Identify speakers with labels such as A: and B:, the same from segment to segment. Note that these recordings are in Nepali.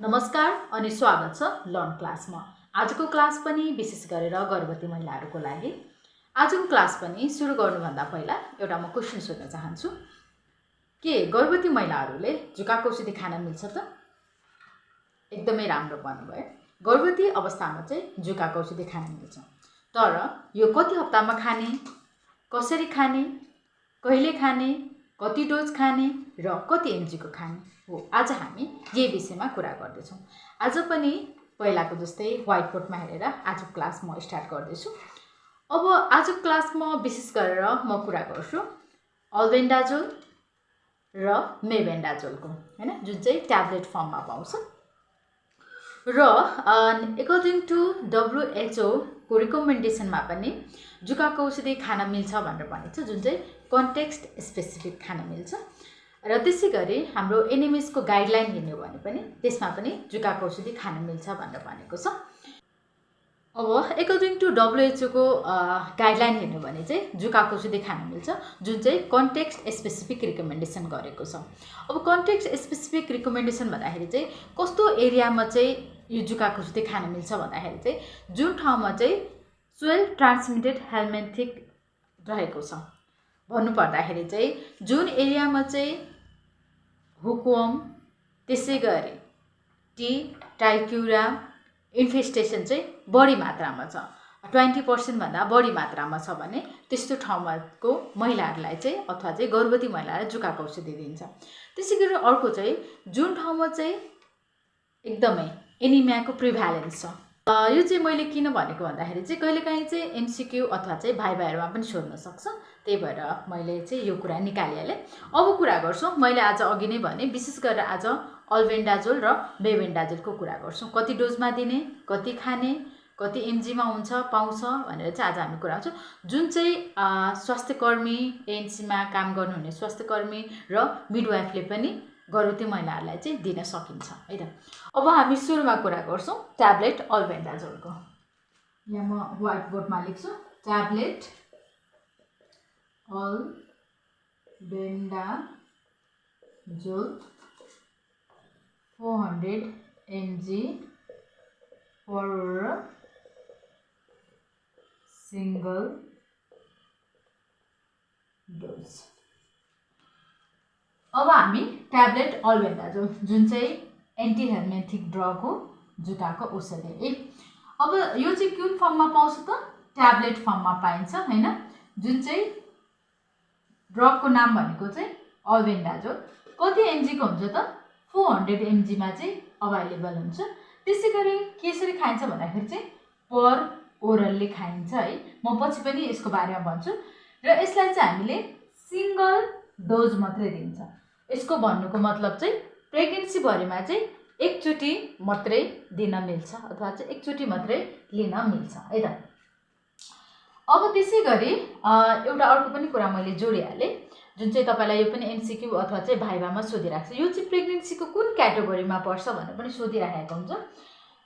A: नमस्कार अनि स्वागत छ लर्न क्लासमा। आजको क्लास पनि विशेष गरेर गर्भवती महिलाहरूको लागि। आजको क्लास पनि सुरु गर्नुभन्दा पहिला एउटा म क्वेशन सोध्न चाहन्छु। के गर्भवती महिलाहरूले जुकाको औषधि खान मिल्छ त? एकदमै राम्रो भन्नुभयो। गर्भवती अवस्थामा चाहिँ जुकाको औषधि खान मिल्छ। तर यो कति हप्तामा खाने, कसरी खाने, कहिले खाने, कति डोज खाने र कति एमजीको खाने हो, आज हामी यही विषयमा कुरा गर्दैछौँ। आज पनि पहिलाको जस्तै व्हाइट बोर्डमा हेरेर आजको क्लास म स्टार्ट गर्दैछु। अब आजको क्लासमा विशेष गरेर म कुरा गर्छु अल्बेन्डाजोल र मेबेन्डाजोलको, हैन, जुन चाहिँ ट्याब्लेट फर्ममा पाउँछ। र एकर्डिङ टु WHO को रिकमेन्डेसनमा पनि जुकाको औषधि खान मिल्छ भनेर भनेको छ, जुन चाहिँ कन्टेक्स्ट स्पेसिफिक खान मिल्छ। र त्यसै गरी हाम्रो NMS को गाइडलाइन हेर्ने हो भने पनि त्यसमा पनि जुकाको औषधि खान मिल्छ भनेर भनेको छ। अब एकर्डिङ टु WHO को गाइडलाइन हेर्ने हो भने चाहिँ जुकाको औषधि खान मिल्छ, जुन चाहिँ कन्टेक्स्ट स्पेसिफिक रिकमेन्डेसन गरेको छ। अब कन्टेक्स्ट स्पेसिफिक रिकमेन्डेसन भन्दाखेरि चाहिँ कस्तो एरियामा चाहिँ यो जुकाको औषधि खान मिल्छ भन्दाखेरि चाहिँ जुन ठाउँमा चाहिँ सोइल ट्रान्समिटेड हेल्मिन्थिक रहेको छ, भन्नुपर्दाखेरि चाहिँ जुन एरियामा चाहिँ हुकवर्म, त्यसै गरी टी टाइक्युरा इन्फेस्टेसन चाहिँ बढी मात्रामा छ, 20% भन्दा बढी मात्रामा छ भने त्यस्तो ठाउँमाको महिलाहरूलाई चाहिँ अथवा चाहिँ गर्भवती महिलालाई जुकाको औषधि दिन्छ। त्यसै गरी अर्को चाहिँ जुन ठाउँमा चाहिँ एकदमै एनिमियाको प्रिभ्यालेन्स छ। यो चाहिँ मैले किन भनेको भन्दाखेरि चाहिँ कहिलेकाहीँ चाहिँ MCQ अथवा चाहिँ भाइभाहरूमा पनि सोध्न सक्छ, त्यही भएर मैले चाहिँ यो कुरा निकालिहालेँ। अब कुरा गर्छु, मैले आज अघि नै भने विशेष गरेर आज अल्बेन्डाजोल र मेबेन्डाजोलको कुरा गर्छौँ। कति डोजमा दिने, कति खाने, कति एमजीमा हुन्छ पाउँछ भनेर चाहिँ आज हामी कुरा गर्छौँ। जुन चाहिँ स्वास्थ्यकर्मी, एएनसीमा काम गर्नुहुने स्वास्थ्यकर्मी र मिडवाइफले पनि गर्भवती महिलाहरूलाई चाहिँ दिन सकिन्छ, है त। अब हामी सुरुमा कुरा गर्छौँ ट्याब्लेट अल्बेन्डाजोलको। यहाँ म व्हाइट बोर्डमा लेख्छु tablet अल्बेन्डाजोल 400 mg per single dose। अब हामी ट्याब्लेट अल्बेन्डाजोल जुन चाहिँ एन्टी हेल्मिन्थिक ड्रग हो, जुकाको औषधि है। अब यो चाहिँ कुन फर्ममा पाउँछ त? ट्याब्लेट फर्ममा पाइन्छ, हैन। जुन चाहिँ ड्रगको नाम भनेको चाहिँ अल्बेन्डाजोल। कति एमजीको हुन्छ त? 400 mg मा चाहिँ अभाइलेबल हुन्छ। त्यसै गरी कसरी खाइन्छ भन्दाखेरि चाहिँ पर ओरलले खाइन्छ है। म पछि पनि यसको बारेमा भन्छु। र यसलाई चाहिँ हामीले सिंगल डोज मात्रै दिन्छ। यसको भन्नुको मतलब चाहिँ प्रेग्नेन्सीभरिमा चाहिँ एकचोटि मात्रै दिन मिल्छ अथवा चाहिँ एकचोटि मात्रै लिन मिल्छ, है त। अब त्यसै गरी एउटा अर्को पनि कुरा मैले जोडिहालेँ, जुन चाहिँ तपाईँलाई यो पनि MCQ अथवा चाहिँ भाइभामा सोधिरहेको छ। यो चाहिँ प्रेग्नेन्सीको कुन क्याटेगोरीमा पर्छ भनेर पनि सोधिरहेको हुन्छ।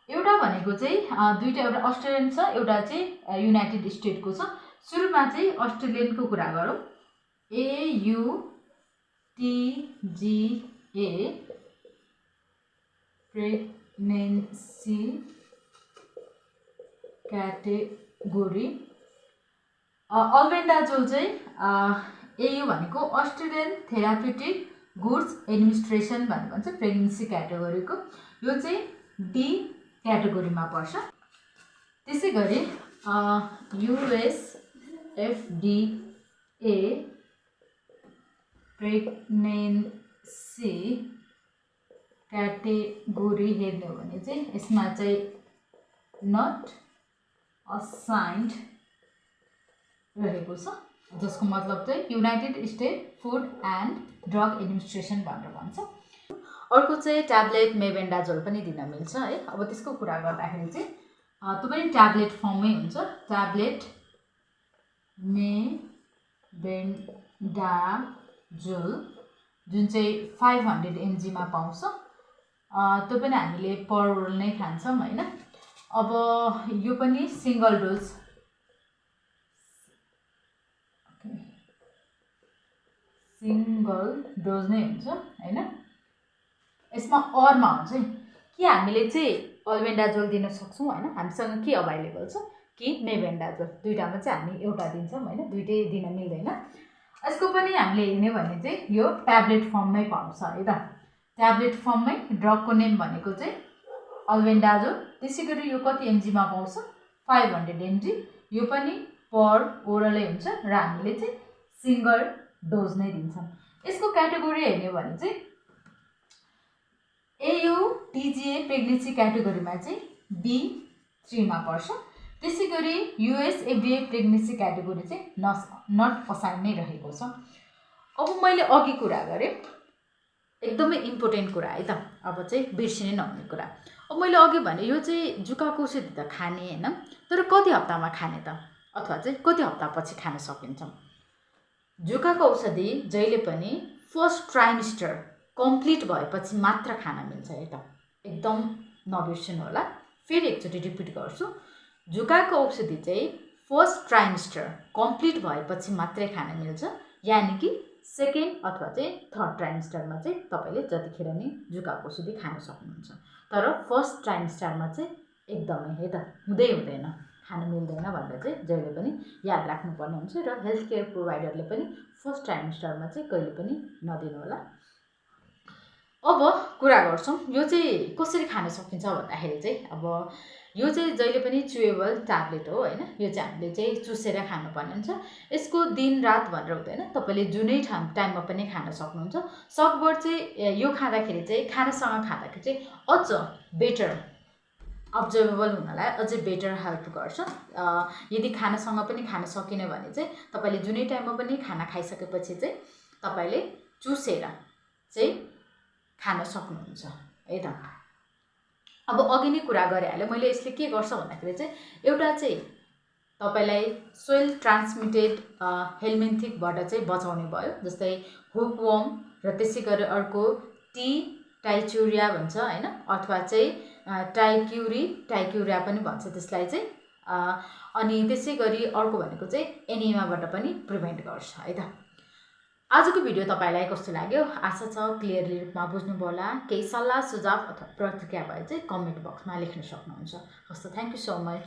A: एउटा भनेको चाहिँ दुईवटा, एउटा अस्ट्रेलियन छ, एउटा चाहिँ युनाइटेड स्टेटको छ। सुरुमा चाहिँ अस्ट्रेलियनको कुरा गरौँ। AUTGA pregnancy category. अल्बेन्डाजोल चाहिँ AU भनेको अस्ट्रेलियन थेराप्युटिक गुड्स एडमिनिस्ट्रेसन भनेर भन्छ, प्रेग्नेन्सी क्याटेगोरीको। यो चाहिँ डी क्याटेगोरीमा पर्छ। त्यसै गरी US FDA प्रेग्नेन्सी क्याटेगोरी हेर्ने हो भने चाहिँ यसमा चाहिँ नट असाइन्ड रहेको छ, जसको मतलब चाहिँ United state food and drug administration भनेर भन्छ। अर्को चाहिँ ट्याब्लेट मेबेन्डाजोल पनि दिन मिल्छ है। अब त्यसको कुरा गर्दाखेरि चाहिँ त्यो पनि ट्याब्लेट फर्ममै हुन्छ। ट्याब्लेट मेबेन्डाजोल जुन चाहिँ 500 mg मा पाउँछ, त्यो पनि हामीले पर ओरल नै खान्छौँ, हैन। अब यो पनि सिंगल डोज नै हुन्छ, हैन। यसमा अरमा हुन्छ है, कि हामीले चाहिँ अल्बेन्डाजोल दिन सक्छौँ हैन, हामीसँग के अभाइलेबल छ कि मेबेन्डाजोल, दुईटामा चाहिँ हामी एउटा दिन्छौँ हैन, दुईटै दिन मिल्दैन। यसको पनि हामीले हेर्ने भने चाहिँ यो ट्याब्लेट फर्ममै पाउँछ है त, ट्याब्लेट फर्ममै। ड्रगको नेम भनेको चाहिँ अल्बेन्डाजोल। त्यसै गरी यो कति एमजीमा पाउँछ, 500 mg। यो पनि पर ओरलै हुन्छ र हामीले चाहिँ सिंगल डोज नै दिन्छौँ। यसको क्याटेगोरी हेर्ने भने चाहिँ AU-TGA प्रेग्नेन्सी क्याटेगोरीमा चाहिँ B3 मा पर्छ। त्यसै गरी US FDA प्रेग्नेन्सी क्याटेगोरी चाहिँ नट असाइन नै रहेको छ। अब मैले अघि कुरा गरेँ एकदमै इम्पोर्टेन्ट कुरा है त, अब चाहिँ बिर्सिनै नहुने कुरा। अब मैले अघि भने यो चाहिँ जुकाको औषधि त खाने हैन, तर कति हप्तामा खाने त, अथवा चाहिँ कति हप्तापछि खान सकिन्छ। जुकाको औषधि जहिले पनि फर्स्ट ट्राइमेस्टर कम्प्लिट भएपछि मात्र खान मिल्छ है त, एकदम नबिर्सिनु होला। फेरि एकचोटि रिपिट गर्छु, जुकाको औषधि चाहिँ फर्स्ट ट्राइमेस्टर कम्प्लिट भएपछि मात्रै खान मिल्छ, यानि कि सेकेन्ड अथवा चाहिँ थर्ड ट्राइमेस्टरमा चाहिँ तपाईँले जतिखेर नि जुकाको औषधि खान सक्नुहुन्छ। तर फर्स्ट ट्राइमेस्टरमा चाहिँ एकदमै है त हुँदैन, खान मिल्दैन भनेर चाहिँ जहिले पनि याद राख्नुपर्ने हुन्छ। र हेल्थ केयर प्रोभाइडरले पनि फर्स्ट ट्राइमेस्टरमा चाहिँ कहिले पनि नदिनु होला। अब कुरा गर्छौँ यो चाहिँ कसरी खान सकिन्छ भन्दाखेरि चाहिँ, अब यो चाहिँ जहिले पनि चुएबल ट्याब्लेट हो हैन, यो चाहिँ हामीले चाहिँ चुसेर खानुपर्ने हुन्छ। यसको दिन रात भनेर हुँदैन, तपाईँले जुनै टाइममा पनि खान सक्नुहुन्छ। सकभर चाहिँ यो खाँदाखेरि चाहिँ खानासँग खाँदाखेरि चाहिँ अझ बेटर अब्जर्भेबल हुनलाई अझै बेटर हेल्प गर्छ। यदि खानासँग पनि खान सकिने भने चाहिँ तपाईँले जुनै टाइममा पनि खाना खाइसकेपछि चाहिँ तपाईँले चुसेर चाहिँ खान सक्नुहुन्छ है त। अब अघि नै कुरा गरिहालेँ मैले, यसले के गर्छ भन्दाखेरि चाहिँ एउटा चाहिँ तपाईँलाई सोइल ट्रान्समिटेड हेलमिन्थिकबाट चाहिँ बचाउने भयो, जस्तै हुकवर्म, र त्यसै गरी अर्को टी टाइच्युरिया भन्छ हैन, अथवा चाहिँ टाइक्युरिया पनि भन्छ त्यसलाई चाहिँ। अनि त्यसै गरी अर्को भनेको चाहिँ एनिमियाबाट पनि प्रिभेन्ट गर्छ है त। आजको भिडियो तपाईँलाई कस्तो लाग्यो, आशा छ क्लियरली रूपमा बुझ्नुभयो होला। केही सल्लाह सुझाव अथवा प्रतिक्रिया भए चाहिँ कमेन्ट बक्समा लेख्न सक्नुहुन्छ। हस् त, थ्याङ्क यू सो मच।